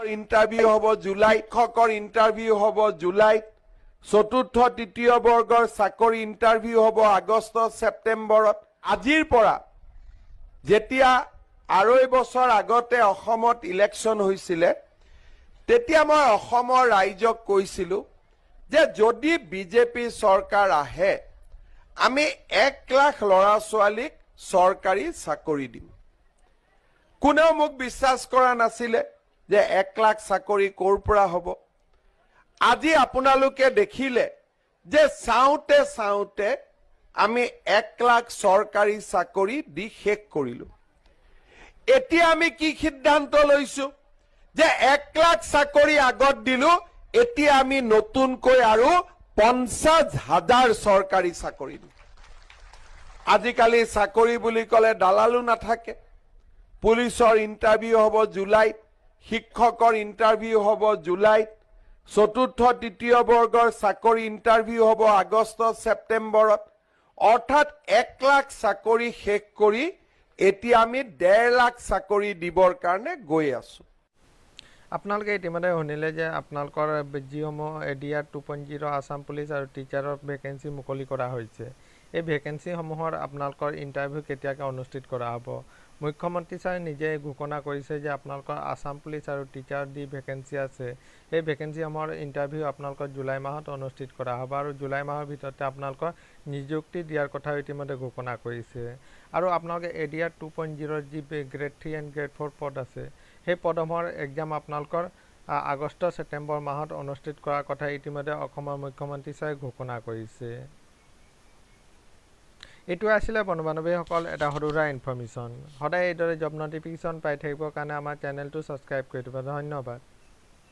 Interview হ'ব জুলাইত, শিক্ষকৰ ইন্টাৰভিউ হ'ব জুলাইত, চতুৰ্থ তৃতীয় বৰ্গৰ চাকৰি ইন্টাৰভিউ হ'ব আগষ্ট ছেপ্টেম্বৰত। আজিৰ পৰা যেতিয়া 2.5 বছৰ আগতে অসমত ইলেকশ্যন হৈছিলে তেতিয়া মই অসমৰ ৰাইজক কৈছিলোঁ যে যদি বিজেপি চৰকাৰ আহে আমি 1 লাখ ল'ৰা ছোৱালীক চৰকাৰী চাকৰি দিম। কোনেও মোক বিশ্বাস কৰা নাছিলে যে 1 লাখ চাকৰি ক'ৰ পৰা হ'ব। আজি আপোনালোকে দেখিলে যে চাওঁতে চাওঁতে আমি 1 লাখ চৰকাৰী চাকৰি দি শেষ কৰিলোঁ। এতিয়া আমি কি সিদ্ধান্ত লৈছোঁ যে 1 লাখ চাকৰি আগত দিলোঁ, এতিয়া আমি নতুনকৈ আৰু 50,000 চৰকাৰী চাকৰি দিম। আজিকালি চাকৰি বুলি ক'লে দালালো নাথাকে। পুলিচৰ ইন্টাৰভিউ হ'ব জুলাইত, শিক্ষকৰ ইন্টাৰভিউ হ'ব জুলাইত, চতুৰ্থ তৃতীয় বৰ্গৰ চাকৰি ইন্টাৰভিউ হ'ব আগষ্ট ছেপ্টেম্বৰত। অৰ্থাৎ 1 লাখ চাকৰি শেষ কৰি এতিয়া আমি 1.5 লাখ চাকৰি দিবৰ কাৰণে গৈ আছোঁ। আপোনালোকে ইতিমধ্যে শুনিলে যে আপোনালোকৰ যিসমূহ ADR 2.0 আসাম পুলিচ আৰু টিচাৰৰ ভেকেঞ্চি মুকলি কৰা হৈছে। এই ভেকেঞ্চিসমূহৰ আপোনালোকৰ ইণ্টাৰভিউ কেতিয়াকৈ অনুষ্ঠিত কৰা হ'ব। মুখ্যমন্ত্ৰী ছাৰে নিজে ঘোষণা কৰিছে যে আপোনালোকৰ আসাম পুলিচ আৰু টিচাৰ দি ভেকেঞ্চি আছে, এই ভেকেঞ্চিসমূহৰ ইণ্টাৰভিউ আপোনালোকৰ জুলাই মাহত অনুষ্ঠিত কৰা হ'ব আৰু জুলাই মাহৰ ভিতৰতে আপোনালোকৰ নিযুক্তি দিয়াৰ কথাও ইতিমধ্যে ঘোষণা কৰিছে। আৰু আপোনালোকে ADR 2.0 যি গ্ৰেড 3 এণ্ড গ্ৰেড 4 পদ আছে সেই পদসমূহৰ এক্সাম আপোনালোকৰ আগষ্ট ছেপ্টেম্বৰ মাহত অনুষ্ঠিত কৰাৰ কথা ইতিমধ্যে অসমৰ মুখ্যমন্ত্ৰী ছাৰে ঘোষণা কৰিছে। এইটোৱে আছিলে বন্ধু বান্ধৱীসকল এটা সৰু সুৰা ইনফৰ্মেশ্যন। সদায় এইদৰে জব নটিফিকেশ্যন পাই থাকিবৰ কাৰণে আমাৰ চেনেলটো ছাবস্ক্ৰাইব কৰি দিব। ধন্যবাদ।